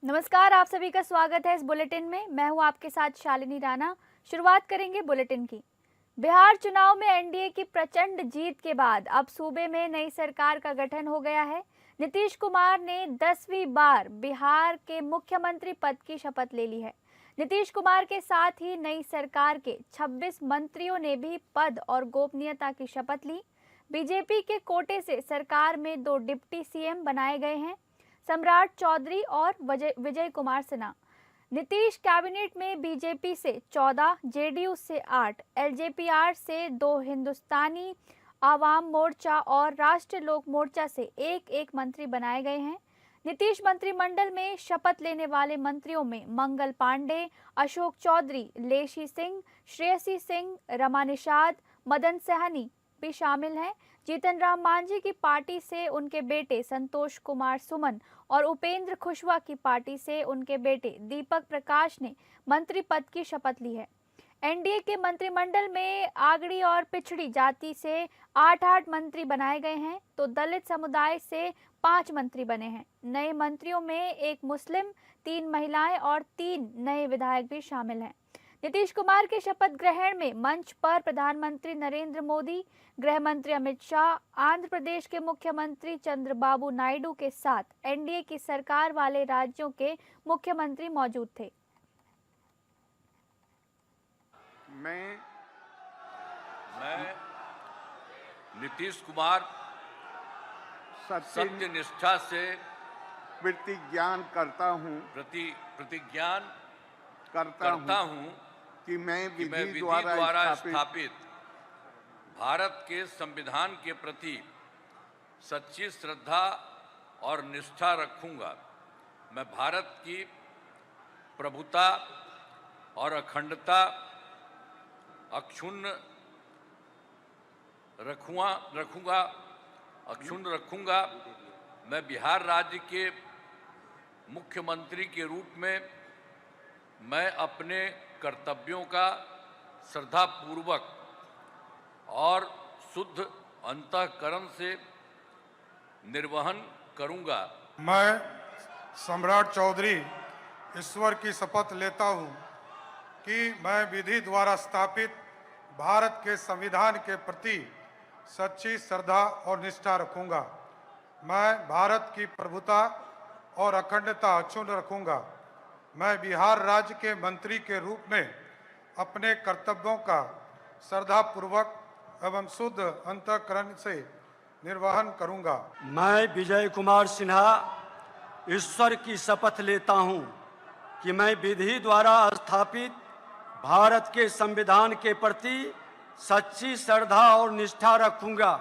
नमस्कार, आप सभी का स्वागत है इस बुलेटिन में। मैं हूं आपके साथ शालिनी राणा। शुरुआत करेंगे बुलेटिन की। बिहार चुनाव में एनडीए की प्रचंड जीत के बाद अब सूबे में नई सरकार का गठन हो गया है। नीतीश कुमार ने 10वीं बार बिहार के मुख्यमंत्री पद की शपथ ले ली है। नीतीश कुमार के साथ ही नई सरकार के 26 मंत्रियों ने भी पद और गोपनीयता की शपथ ली। बीजेपी के कोटे से सरकार में 2 डिप्टी सीएम बनाए गए हैं, सम्राट चौधरी और विजय कुमार सिन्हा। नीतीश कैबिनेट में बीजेपी से 14, जेडीयू से 8, एलजेपीआर से 2, हिंदुस्तानी आवाम मोर्चा और राष्ट्रीय लोक मोर्चा से एक मंत्री बनाए गए हैं। नीतीश मंत्रिमंडल में शपथ लेने वाले मंत्रियों में मंगल पांडे, अशोक चौधरी, लेशी सिंह, श्रेयसी सिंह, रमा निषाद, मदन सहनी भी शामिल हैं। जीतन राम मांझी की पार्टी से उनके बेटे संतोष कुमार सुमन और उपेंद्र कुशवाहा की पार्टी से उनके बेटे दीपक प्रकाश ने मंत्री पद की शपथ ली है। एनडीए के मंत्रिमंडल में आगड़ी और पिछड़ी जाति से 8 मंत्री बनाए गए हैं, तो दलित समुदाय से 5 मंत्री बने हैं। नए मंत्रियों में 1 मुस्लिम, 3 महिलाएं और 3 नए विधायक भी शामिल हैं। नीतीश कुमार के शपथ ग्रहण में मंच पर प्रधानमंत्री नरेंद्र मोदी, गृह मंत्री अमित शाह, आंध्र प्रदेश के मुख्यमंत्री चंद्रबाबू नायडू के साथ एनडीए की सरकार वाले राज्यों के मुख्यमंत्री मौजूद थे। मैं नीतीश कुमार सत्य निष्ठा से प्रतिज्ञान करता हूँ कि मैं विधि द्वारा स्थापित भारत के संविधान के प्रति सच्ची श्रद्धा और निष्ठा रखूंगा। मैं भारत की प्रभुता और अखंडता अक्षुण्ण रखूंगा। मैं बिहार राज्य के मुख्यमंत्री के रूप में मैं अपने कर्तव्यों का श्रद्धापूर्वक और शुद्ध अंतःकरण से निर्वहन करूंगा। मैं सम्राट चौधरी ईश्वर की शपथ लेता हूं कि मैं विधि द्वारा स्थापित भारत के संविधान के प्रति सच्ची श्रद्धा और निष्ठा रखूंगा। मैं भारत की प्रभुता और अखंडता अक्षुण्ण रखूंगा। मैं बिहार राज्य के मंत्री के रूप में अपने कर्तव्यों का श्रद्धापूर्वक एवं शुद्ध अंतःकरण से निर्वहन करूंगा। मैं विजय कुमार सिन्हा ईश्वर की शपथ लेता हूं कि मैं विधि द्वारा स्थापित भारत के संविधान के प्रति सच्ची श्रद्धा और निष्ठा रखूंगा।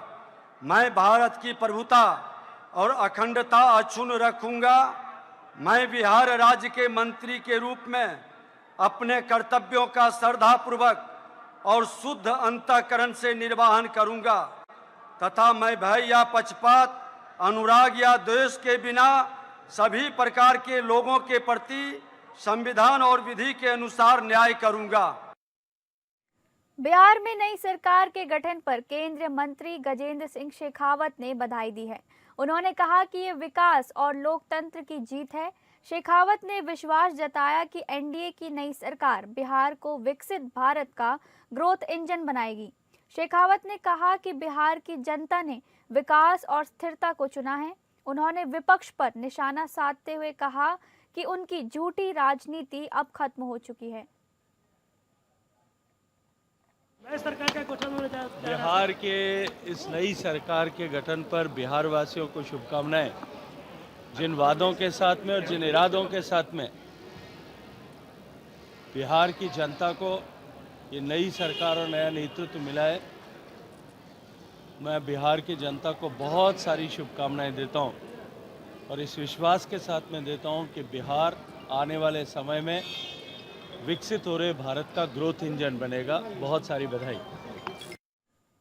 मैं भारत की प्रभुता और अखंडता अक्षुण्ण रखूंगा। मैं बिहार राज्य के मंत्री के रूप में अपने कर्तव्यों का श्रद्धापूर्वक और शुद्ध अंतःकरण से निर्वहन करूंगा तथा मैं भय या पक्षपात, अनुराग या द्वेष के बिना सभी प्रकार के लोगों के प्रति संविधान और विधि के अनुसार न्याय करूंगा। बिहार में नई सरकार के गठन पर केंद्रीय मंत्री गजेंद्र सिंह शेखावत ने बधाई दी है। उन्होंने कहा कि ये विकास और लोकतंत्र की जीत है। शेखावत ने विश्वास जताया कि एनडीए की नई सरकार बिहार को विकसित भारत का ग्रोथ इंजन बनाएगी। शेखावत ने कहा कि बिहार की जनता ने विकास और स्थिरता को चुना है। उन्होंने विपक्ष पर निशाना साधते हुए कहा कि उनकी झूठी राजनीति अब खत्म हो चुकी है। बिहार के इस नई सरकार के गठन पर बिहार वासियों को शुभकामनाएं। जिन वादों के साथ में और जिन इरादों के साथ में बिहार की जनता को ये नई सरकार और नया नेतृत्व मिला है, मैं बिहार की जनता को बहुत सारी शुभकामनाएं देता हूं और इस विश्वास के साथ में देता हूं कि बिहार आने वाले समय में विकसित हो रहे भारत का ग्रोथ इंजन बनेगा। बहुत सारी बधाई।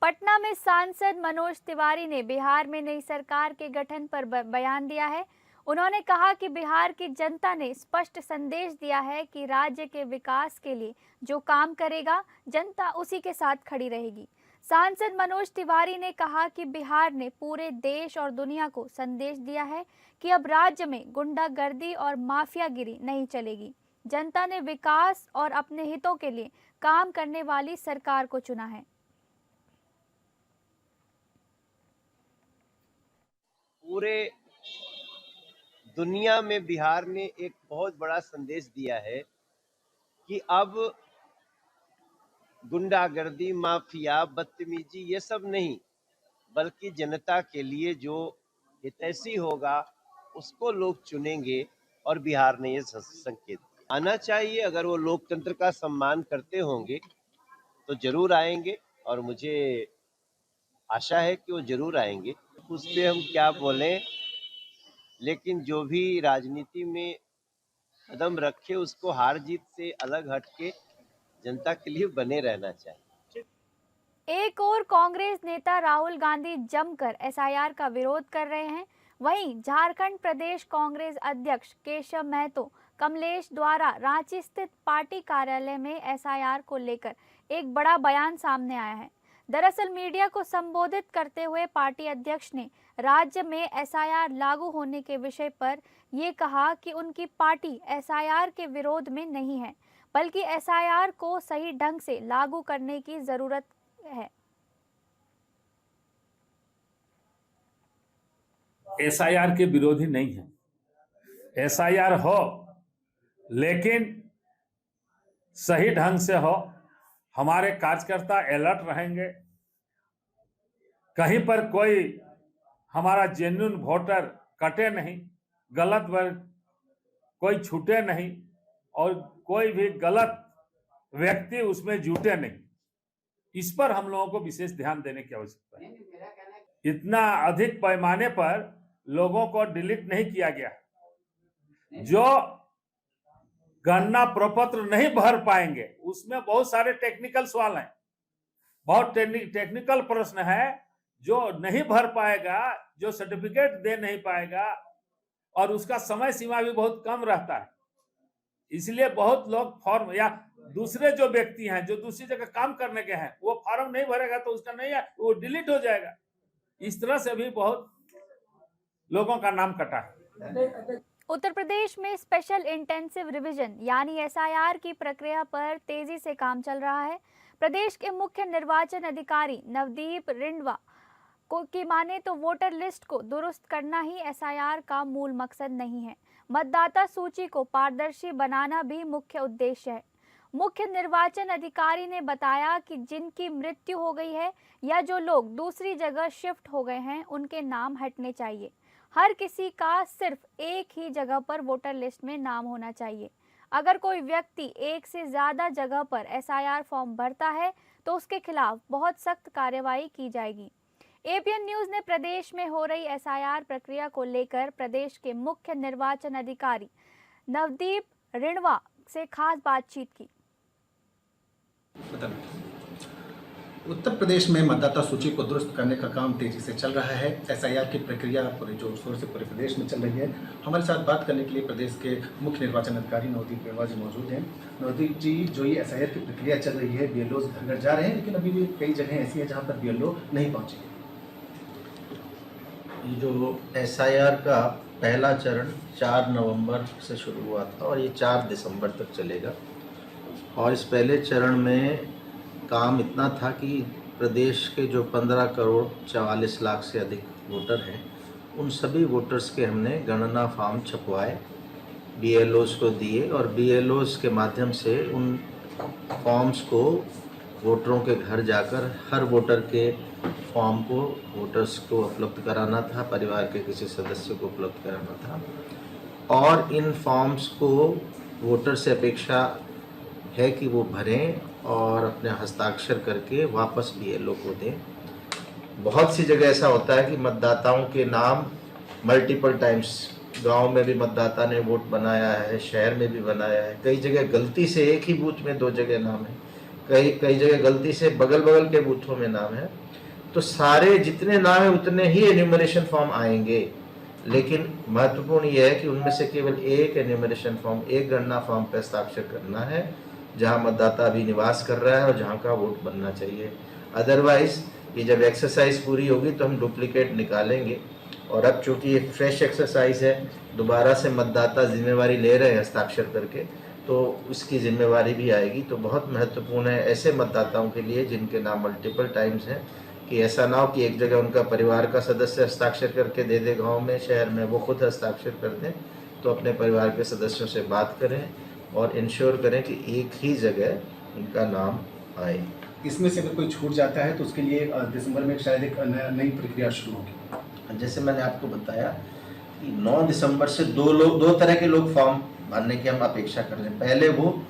पटना में सांसद मनोज तिवारी ने बिहार में नई सरकार के गठन पर बयान दिया है। उन्होंने कहा कि बिहार की जनता ने स्पष्ट संदेश दिया है कि राज्य के विकास के लिए जो काम करेगा जनता उसी के साथ खड़ी रहेगी। सांसद मनोज तिवारी ने कहा कि बिहार ने पूरे देश और दुनिया को संदेश दिया है कि अब राज्य में गुंडागर्दी और माफियागिरी नहीं चलेगी। जनता ने विकास और अपने हितों के लिए काम करने वाली सरकार को चुना है। पूरे दुनिया में बिहार ने एक बहुत बड़ा संदेश दिया है कि अब गुंडागर्दी, माफिया, बदतमीजी ये सब नहीं, बल्कि जनता के लिए जो हितैषी होगा उसको लोग चुनेंगे। और बिहार ने ये संकेत आना चाहिए। अगर वो लोकतंत्र का सम्मान करते होंगे तो जरूर आएंगे, और मुझे आशा है कि वो जरूर आएंगे। उस पर हम क्या बोलें, लेकिन जो भी राजनीति में कदम रखे उसको हार जीत से अलग हटके जनता के लिए बने रहना चाहिए। एक और कांग्रेस नेता राहुल गांधी जमकर एसआईआर का विरोध कर रहे हैं। वहीं झारखंड प्रदेश कांग्रेस अध्यक्ष केशव महतो कमलेश द्वारा रांची स्थित पार्टी कार्यालय में एसआईआर को लेकर एक बड़ा बयान सामने आया है। दरअसल मीडिया को संबोधित करते हुए पार्टी अध्यक्ष ने राज्य में एसआईआर लागू होने के विषय पर ये कहा कि उनकी पार्टी एसआईआर के विरोध में नहीं है, बल्कि एसआईआर को सही ढंग से लागू करने की जरूरत है। एसआईआर के विरोधी नहीं है। एसआईआर हो, लेकिन सही ढंग से हो। हमारे कार्यकर्ता अलर्ट रहेंगे। कहीं पर कोई हमारा जेन्युइन वोटर कटे नहीं, गलत वर्ग कोई छूटे नहीं, और कोई भी गलत व्यक्ति उसमें जुटे नहीं। इस पर हम लोगों को विशेष ध्यान देने की आवश्यकता है। इतना अधिक पैमाने पर लोगों को डिलीट नहीं किया गया। जो गणना प्रपत्र नहीं भर पाएंगे उसमें बहुत सारे टेक्निकल सवाल हैं, बहुत टेक्निकल प्रश्न है। जो नहीं भर पाएगा, जो सर्टिफिकेट दे नहीं पाएगा, और उसका समय सीमा भी बहुत कम रहता है। इसलिए बहुत लोग फॉर्म, या दूसरे जो व्यक्ति हैं जो दूसरी जगह काम करने के हैं, वो फॉर्म नहीं भरेगा तो उसका नहीं है, वो डिलीट हो जाएगा। इस तरह से भी बहुत लोगों का नाम कटा है। उत्तर प्रदेश में स्पेशल इंटेंसिव रिवीजन यानी एसआईआर की प्रक्रिया पर तेजी से काम चल रहा है। प्रदेश के मुख्य निर्वाचन अधिकारी नवदीप रिंडवा की माने तो वोटर लिस्ट को दुरुस्त करना ही एसआईआर का मूल मकसद नहीं है। मतदाता सूची को पारदर्शी बनाना भी मुख्य उद्देश्य है। मुख्य निर्वाचन अधिकारी ने बताया कि जिनकी मृत्यु हो गई है या जो लोग दूसरी जगह शिफ्ट हो गए हैं, उनके नाम हटने चाहिए। हर किसी का सिर्फ एक ही जगह पर वोटर लिस्ट में नाम होना चाहिए। अगर कोई व्यक्ति एक से ज्यादा जगह पर एसआईआर फॉर्म भरता है तो उसके खिलाफ बहुत सख्त कार्रवाई की जाएगी। एपीएन न्यूज ने प्रदेश में हो रही एसआईआर प्रक्रिया को लेकर प्रदेश के मुख्य निर्वाचन अधिकारी नवदीप रिंडवा से खास बातचीत की। उत्तर प्रदेश में मतदाता सूची को दुरुस्त करने का काम तेजी से चल रहा है। एसआईआर की प्रक्रिया पूरे जोर शोर से पूरे प्रदेश में चल रही है। हमारे साथ बात करने के लिए प्रदेश के मुख्य निर्वाचन अधिकारी नवदीप रिंडवा जी मौजूद हैं। नवदीप जी, जो ये एसआईआर की प्रक्रिया चल रही है, बीएलओ घर घर जा रहे हैं, लेकिन अभी भी कई जगह ऐसी है जहाँ पर बीएलओ नहीं पहुँचे। जो एसआईआर का पहला चरण 4 नवंबर से शुरू हुआ था और ये 4 दिसंबर तक चलेगा। और इस पहले चरण में काम इतना था कि प्रदेश के जो 15 करोड़ 44 लाख से अधिक वोटर हैं, उन सभी वोटर्स के हमने गणना फॉर्म छपवाए, बीएलओज़ को दिए, और बीएलओज़ के माध्यम से उन फॉर्म्स को वोटरों के घर जाकर हर वोटर के फॉर्म को वोटर्स को उपलब्ध कराना था, परिवार के किसी सदस्य को उपलब्ध कराना था। और इन फॉर्म्स को वोटर से अपेक्षा है कि वो भरें और अपने हस्ताक्षर करके वापस बीएलओ को दें। बहुत सी जगह ऐसा होता है कि मतदाताओं के नाम मल्टीपल टाइम्स, गांव में भी मतदाता ने वोट बनाया है, शहर में भी बनाया है, कई जगह गलती से एक ही बूथ में 2 जगह नाम है, कई जगह गलती से बगल बगल के बूथों में नाम है। तो सारे जितने नाम है उतने ही एन्यूमरेशन फॉर्म आएंगे, लेकिन महत्वपूर्ण यह है कि उनमें से केवल एक एन्यूमरेशन फॉर्म, एक गणना फॉर्म पर हस्ताक्षर करना है जहां मतदाता अभी निवास कर रहा है और जहां का वोट बनना चाहिए। अदरवाइज ये जब एक्सरसाइज पूरी होगी तो हम डुप्लीकेट निकालेंगे। और अब चूंकि ये फ्रेश एक्सरसाइज है, दोबारा से मतदाता जिम्मेवारी ले रहे हैं हस्ताक्षर करके, तो इसकी जिम्मेवारी भी आएगी। तो बहुत महत्वपूर्ण है ऐसे मतदाताओं के लिए जिनके नाम मल्टीपल टाइम्स हैं, कि ऐसा ना हो कि एक जगह उनका परिवार का सदस्य हस्ताक्षर करके दे दे गांव में, शहर में, वो खुद हस्ताक्षर कर दें। तो अपने परिवार के सदस्यों से बात करें और इंश्योर करें कि एक ही जगह उनका नाम आए। इसमें से अगर कोई छूट जाता है तो उसके लिए दिसंबर में शायद एक नई प्रक्रिया शुरू होगी। जैसे मैंने आपको बताया कि 9 दिसंबर से दो तरह के लोग फॉर्म भरने की हम अपेक्षा कर रहे हैं। पहले वो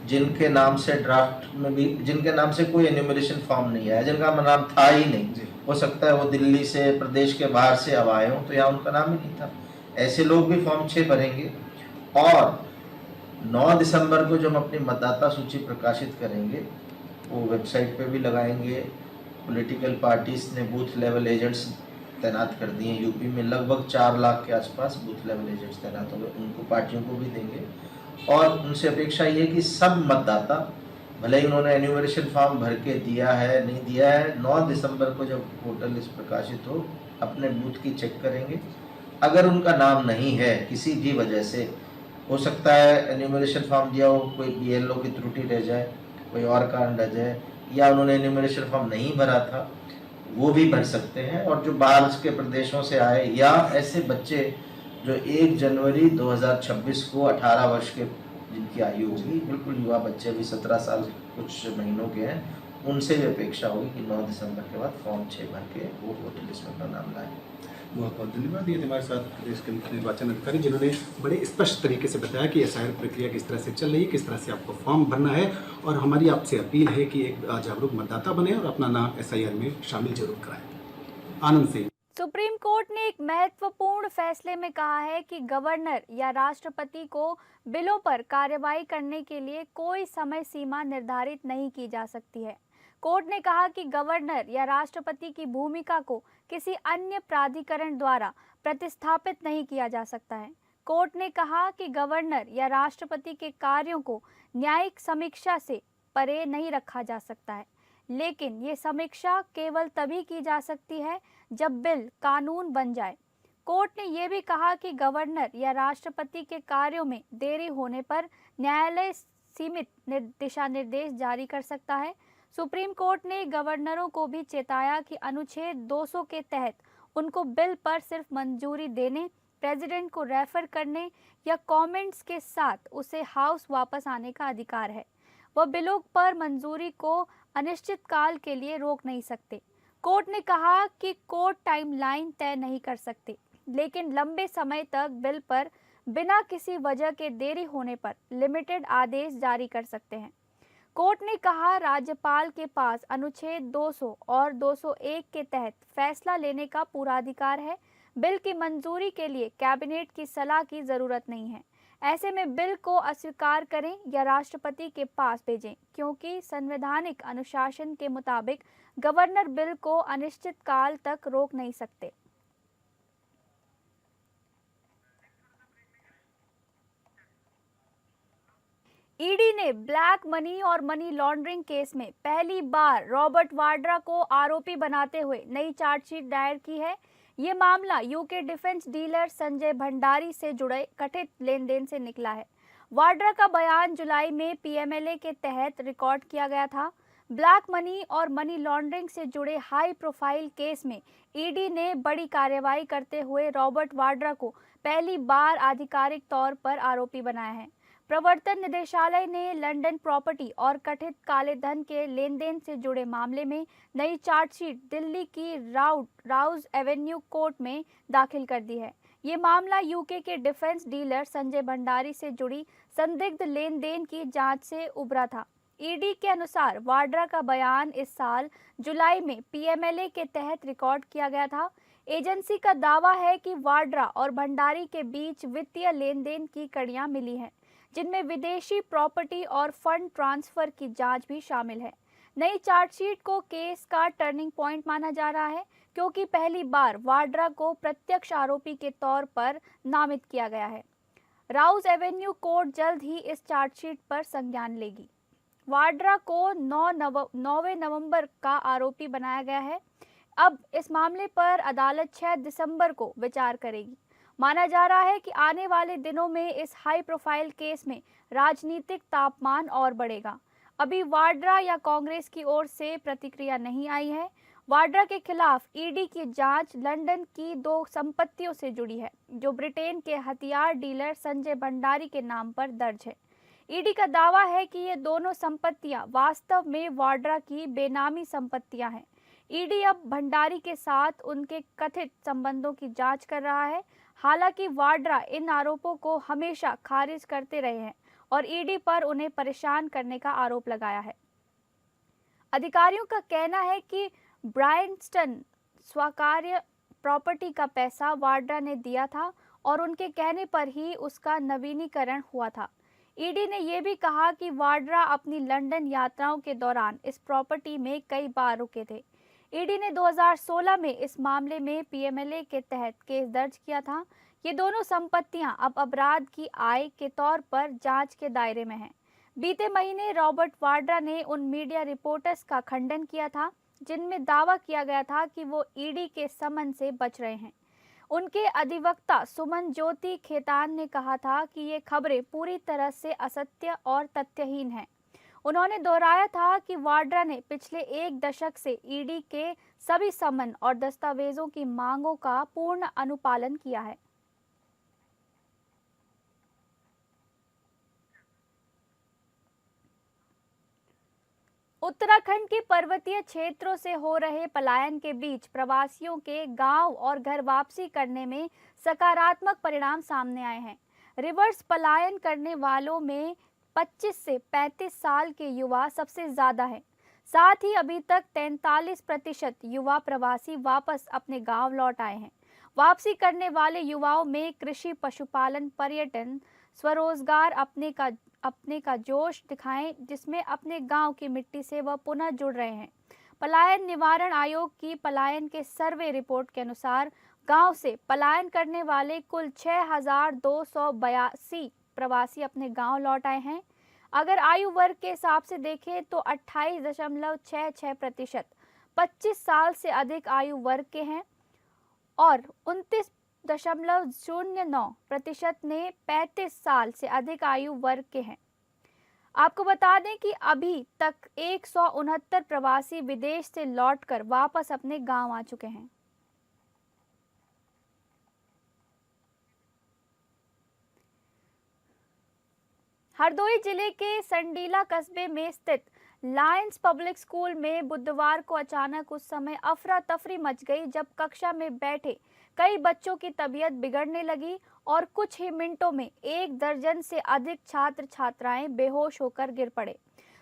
जिनके नाम से ड्राफ्ट में भी, जिनके नाम से कोई एन्यूमरेशन फॉर्म नहीं आया, जिनका नाम था ही नहीं, हो सकता है वो दिल्ली से, प्रदेश के बाहर से अब आए हों तो यहाँ उनका नाम ही नहीं था, ऐसे लोग भी फॉर्म 6 भरेंगे। और 9 दिसंबर को जब हम अपनी मतदाता सूची प्रकाशित करेंगे, वो वेबसाइट पे भी लगाएंगे। पॉलिटिकल पार्टीज ने बूथ लेवल एजेंट्स तैनात कर दिए हैं। यूपी में लगभग 4 लाख के आसपास बूथ लेवल एजेंट्स तैनात हो गए, उनको पार्टियों को भी देंगे। और उनसे अपेक्षा ये है कि सब मतदाता, भले ही उन्होंने एन्यूमरेशन फॉर्म भर के दिया है नहीं दिया है, 9 दिसंबर को जब वोटर लिस्ट प्रकाशित हो, अपने बूथ की चेक करेंगे। अगर उनका नाम नहीं है किसी भी वजह से, हो सकता है एन्यूमरेशन फॉर्म दिया हो, कोई BLO की त्रुटि रह जाए, कोई और कारण रह जाए, या उन्होंने एन्यूमरेशन फॉर्म नहीं भरा था, वो भी भर सकते हैं। और जो बाहर के प्रदेशों से आए या ऐसे बच्चे जो 1 जनवरी 2026 को 18 वर्ष के जिनकी आयु होगी, बिल्कुल युवा बच्चे, भी 17 साल कुछ महीनों के हैं, उनसे भी अपेक्षा होगी कि 9 दिसंबर के बाद फॉर्म 6 भर के वो वोटर लिस्ट में अपना नाम लाएं। बहुत बहुत धन्यवाद। ये हमारे साथ प्रदेश के मुख्य निर्वाचन अधिकारी, जिन्होंने बड़े स्पष्ट तरीके से बताया कि SIR प्रक्रिया किस तरह से चल रही है, किस तरह से आपको फॉर्म भरना है, और हमारी आपसे अपील है कि एक जागरूक मतदाता बने और अपना नाम SIR में शामिल जरूर कराएं। आनंद सिंह। सुप्रीम कोर्ट ने एक महत्वपूर्ण फैसले में कहा है कि गवर्नर या राष्ट्रपति को बिलों पर कार्रवाई करने के लिए कोई समय सीमा निर्धारित नहीं की जा सकती है। कोर्ट ने कहा कि गवर्नर या राष्ट्रपति की भूमिका को किसी अन्य प्राधिकरण द्वारा प्रतिस्थापित नहीं किया जा सकता है। कोर्ट ने कहा कि गवर्नर या राष्ट्रपति के कार्यों को न्यायिक समीक्षा से परे नहीं रखा जा सकता है, लेकिन ये समीक्षा केवल तभी की जा सकती है जब बिल कानून बन जाए। कोर्ट ने यह भी कहा कि गवर्नर या राष्ट्रपति के कार्यों में देरी होने पर न्यायालय सीमित दिशा निर्देश जारी कर सकता है। सुप्रीम कोर्ट ने गवर्नरों को भी चेताया कि अनुच्छेद 200 के तहत उनको बिल पर सिर्फ मंजूरी देने, प्रेसिडेंट को रेफर करने या कमेंट्स के साथ उसे हाउस वापस आने का अधिकार है। वह बिलों पर मंजूरी को अनिश्चित काल के लिए रोक नहीं सकते। कोर्ट ने कहा कि कोर्ट टाइमलाइन तय नहीं कर सकते, लेकिन लंबे समय तक बिल पर बिना किसी वजह के देरी होने पर लिमिटेड आदेश जारी कर सकते हैं। कोर्ट ने कहा राज्यपाल के पास अनुच्छेद 200 और 201 के तहत फैसला लेने का पूरा अधिकार है। बिल की मंजूरी के लिए कैबिनेट की सलाह की जरूरत नहीं है। ऐसे में बिल को अस्वीकार करें या राष्ट्रपति के पास भेजें, क्योंकि संवैधानिक अनुशासन के मुताबिक गवर्नर बिल को अनिश्चित काल तक रोक नहीं सकते। ईडी ने ब्लैक मनी और मनी लॉन्ड्रिंग केस में पहली बार रॉबर्ट वाड्रा को आरोपी बनाते हुए नई चार्जशीट दायर की है। ये मामला UK defence dealer Sanjay Bhandari से जुड़े कथित लेन देन से निकला है। वाड्रा का बयान जुलाई में पीएमएलए के तहत रिकॉर्ड किया गया था। ब्लैक मनी और मनी लॉन्ड्रिंग से जुड़े हाई प्रोफाइल केस में ईडी ने बड़ी कार्रवाई करते हुए रॉबर्ट वाड्रा को पहली बार आधिकारिक तौर पर आरोपी बनाया है। प्रवर्तन निदेशालय ने लंदन प्रॉपर्टी और कथित काले धन के लेन देन से जुड़े मामले में नई चार्जशीट दिल्ली की राउज एवेन्यू कोर्ट में दाखिल कर दी है। ये मामला यूके के डिफेंस डीलर संजय भंडारी से जुड़ी संदिग्ध लेन देन की जांच से उभरा था। ईडी के अनुसार वाड्रा का बयान इस साल जुलाई में पीएमएलए के तहत रिकॉर्ड किया गया था। एजेंसी का दावा है कि वाड्रा और भंडारी के बीच वित्तीय लेन देन की कड़ियां मिली हैं, जिनमें विदेशी प्रॉपर्टी और फंड ट्रांसफर की जांच भी शामिल है। नई चार्जशीट को केस का टर्निंग पॉइंट माना जा रहा है, क्योंकि पहली बार वाड्रा को प्रत्यक्ष आरोपी के तौर पर नामित किया गया है। राउज एवेन्यू कोर्ट जल्द ही इस चार्जशीट पर संज्ञान लेगी। वाड्रा को 9वें नवंबर का आरोपी बनाया गया है। अब इस मामले पर अदालत 6 दिसंबर को विचार करेगी। माना जा रहा है कि आने वाले दिनों में इस हाई प्रोफाइल केस में राजनीतिक तापमान और बढ़ेगा। अभी वाड्रा या कांग्रेस की ओर से प्रतिक्रिया नहीं आई है। वाड्रा के खिलाफ ईडी की जांच लंदन की 2 संपत्तियों से जुड़ी है, जो ब्रिटेन के हथियार डीलर संजय भंडारी के नाम पर दर्ज है। ईडी का दावा है कि ये दोनों संपत्तियां वास्तव में वाड्रा की बेनामी संपत्तियां हैं। ईडी अब भंडारी के साथ उनके कथित संबंधों की जांच कर रहा है। हालांकि वाड्रा इन आरोपों को हमेशा खारिज करते रहे हैं और ईडी पर उन्हें परेशान करने का आरोप लगाया है। अधिकारियों का कहना है कि ब्रायनस्टन स्वकार्य प्रॉपर्टी का पैसा वाड्रा ने दिया था और उनके कहने पर ही उसका नवीनीकरण हुआ था। ईडी ने यह भी कहा कि वाड्रा अपनी लंदन यात्राओं के दौरान इस प्रॉपर्टी में कई बार रुके थे। ईडी ने 2016 में इस मामले में पीएमएलए के तहत केस दर्ज किया था। ये दोनों संपत्तियां अब अपराध की आय के तौर पर जांच के दायरे में हैं। बीते महीने रॉबर्ट वाड्रा ने उन मीडिया रिपोर्टर्स का खंडन किया था जिनमें दावा किया गया था कि वो ईडी के समन से बच रहे हैं। उनके अधिवक्ता सुमन ज्योति खेतान ने कहा था कि ये खबरें पूरी तरह से असत्य और तथ्यहीन हैं। उन्होंने दोहराया था कि वाड्रा ने पिछले 1 दशक से ईडी के सभी समन और दस्तावेजों की मांगों का पूर्ण अनुपालन किया है। उत्तराखंड के पर्वतीय क्षेत्रों से हो रहे पलायन के बीच प्रवासियों के गांव और घर वापसी करने में सकारात्मक परिणाम सामने आए हैं। रिवर्स पलायन करने वालों में 25 से 35 साल के युवा सबसे ज्यादा हैं। साथ ही अभी तक 43% युवा प्रवासी वापस अपने गांव लौट आए हैं। वापसी करने वाले युवाओं में कृषि, पशुपालन, पर्यटन, स्वरोजगार अपने का जोश दिखाएं, जिसमें अपने गांव की मिट्टी से वह पुनः जुड़ रहे हैं। पलायन निवारण आयोग की पलायन के सर्वे रिपोर्ट के अनुसार गांव से पलायन करने वाले कुल 6,282 प्रवासी अपने गांव लौट आए हैं। अगर आयु वर्ग के हिसाब से देखें तो 28.66% 25 साल से अधिक आयु वर्ग के हैं और 29.09% ने 35 साल से अधिक आयु वर्ग के हैं। आपको बता दें कि अभी तक 169 प्रवासी विदेश से लौटकर वापस अपने गांव आ चुके हैं। हरदोई जिले के संडीला कस्बे में स्थित लायंस पब्लिक स्कूल में बुधवार को अचानक उस समय अफरा तफरी मच गई जब कक्षा में बैठे कई बच्चों की तबीयत बिगड़ने लगी और कुछ ही मिनटों में 1 दर्जन से अधिक छात्र छात्राएं बेहोश होकर गिर पड़े।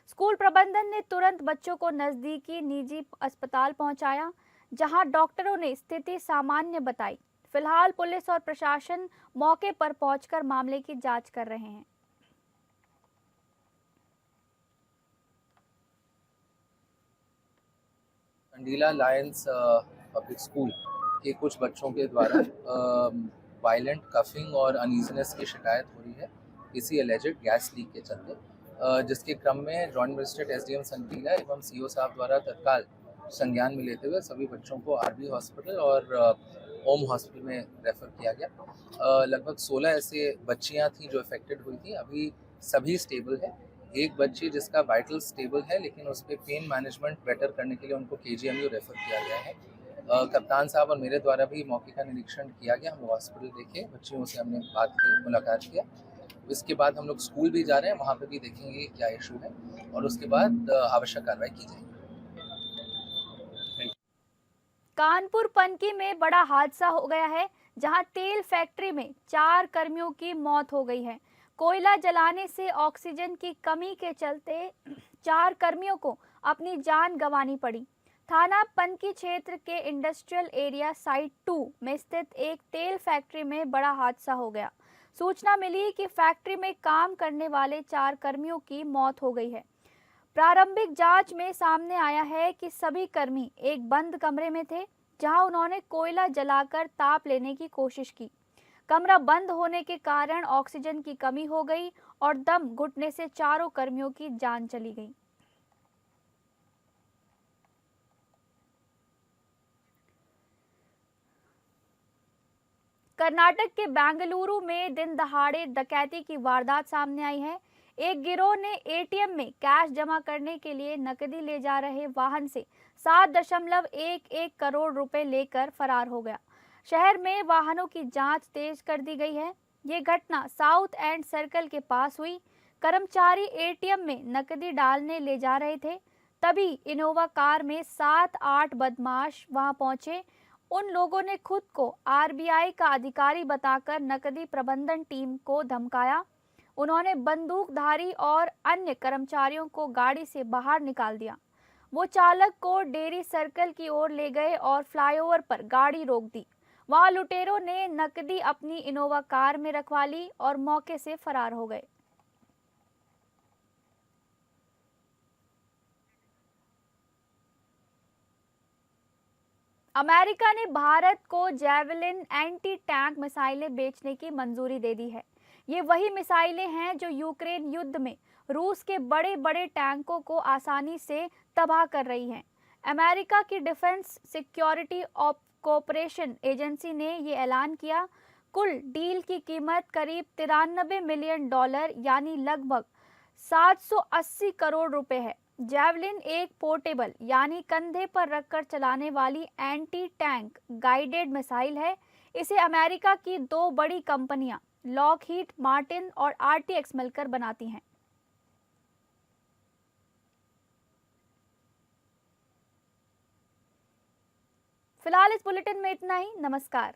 स्कूल प्रबंधन ने तुरंत बच्चों को नजदीकी निजी अस्पताल पहुंचाया, जहां डॉक्टरों ने स्थिति सामान्य बताई। फिलहाल पुलिस और प्रशासन मौके पर पहुंचकर मामले की जांच कर रहे हैं। संडीला लायंस पब्लिक स्कूल के कुछ बच्चों के द्वारा वायलेंट कफिंग और अनईजीनेस की शिकायत हो रही है किसी एलिजेड गैस लीक के चलते, जिसके क्रम में जॉइंट मजिस्ट्रेट एसडीएम संडीला एवं सीओ साहब द्वारा तत्काल संज्ञान में लेते हुए सभी बच्चों को आरबी हॉस्पिटल और ओम हॉस्पिटल में रेफर किया गया। लगभग 16 ऐसे बच्चियां थी जो अफेक्टेड हुई थी। अभी सभी स्टेबल है। एक बच्ची जिसका वाइटल स्टेबल है, लेकिन उस पर पेन मैनेजमेंट बेटर करने के लिए उनको केजीएमयू रेफर किया गया है। कप्तान साहब और मेरे द्वारा भी मौके का निरीक्षण किया गया। हम हॉस्पिटल देखे, बच्चियों से हमने बात की, मुलाकात किया। इसके बाद हम लोग स्कूल भी जा रहे हैं, वहाँ पे भी देखेंगे क्या इशू है और उसके बाद आवश्यक कार्रवाई की जाएगी। कानपुर पनकी में बड़ा हादसा हो गया है, जहां तेल फैक्ट्री में 4 कर्मियों की मौत हो गई है। कोयला जलाने से ऑक्सीजन की कमी के चलते 4 कर्मियों को अपनी जान गंवानी पड़ी। थाना पनकी क्षेत्र के इंडस्ट्रियल एरिया साइट 2 में स्थित एक तेल फैक्ट्री में बड़ा हादसा हो गया। सूचना मिली कि फैक्ट्री में काम करने वाले 4 कर्मियों की मौत हो गई है। प्रारंभिक जांच में सामने आया है कि सभी कर्मी एक बंद कमरे में थे, जहां उन्होंने कोयला जलाकर ताप लेने की कोशिश की। कमरा बंद होने के कारण ऑक्सीजन की कमी हो गई और दम घुटने से चारों कर्मियों की जान चली गई। कर्नाटक के बेंगलुरु में दिन दहाड़े डकैती की वारदात सामने आई है। एक गिरोह ने एटीएम में कैश जमा करने के लिए नकदी ले जा रहे वाहन से 7.11 करोड़ रुपए लेकर फरार हो गया। शहर में वाहनों की जांच तेज कर दी गई है। ये घटना साउथ एंड सर्कल के पास हुई। कर्मचारी एटीएम में नकदी डालने ले जा रहे थे, तभी इनोवा कार में 7-8 बदमाश वहां पहुंचे। उन लोगों ने खुद को आरबीआई का अधिकारी बताकर नकदी प्रबंधन टीम को धमकाया। उन्होंने बंदूकधारी और अन्य कर्मचारियों को गाड़ी से बाहर निकाल दिया। वो चालक को डेयरी सर्कल की ओर ले गए और फ्लाईओवर पर गाड़ी रोक दी। वहां लुटेरों ने नकदी अपनी इनोवा कार में रखवा ली और मौके से फरार हो गए। अमेरिका ने भारत को जैवलिन एंटी टैंक मिसाइलें बेचने की मंजूरी दे दी है। ये वही मिसाइलें हैं जो यूक्रेन युद्ध में रूस के बड़े बड़े टैंकों को आसानी से तबाह कर रही हैं। अमेरिका की डिफेंस सिक्योरिटी कोऑपरेशन एजेंसी ने ये ऐलान किया। कुल डील की कीमत करीब $93 मिलियन यानी लगभग 780 करोड़ रुपए है। जैवलिन एक पोर्टेबल यानी कंधे पर रखकर चलाने वाली एंटी टैंक गाइडेड मिसाइल है। इसे अमेरिका की 2 बड़ी कंपनियां लॉकहीड मार्टिन और आरटीएक्स मिलकर बनाती हैं। फिलहाल इस बुलेटिन में इतना ही। नमस्कार।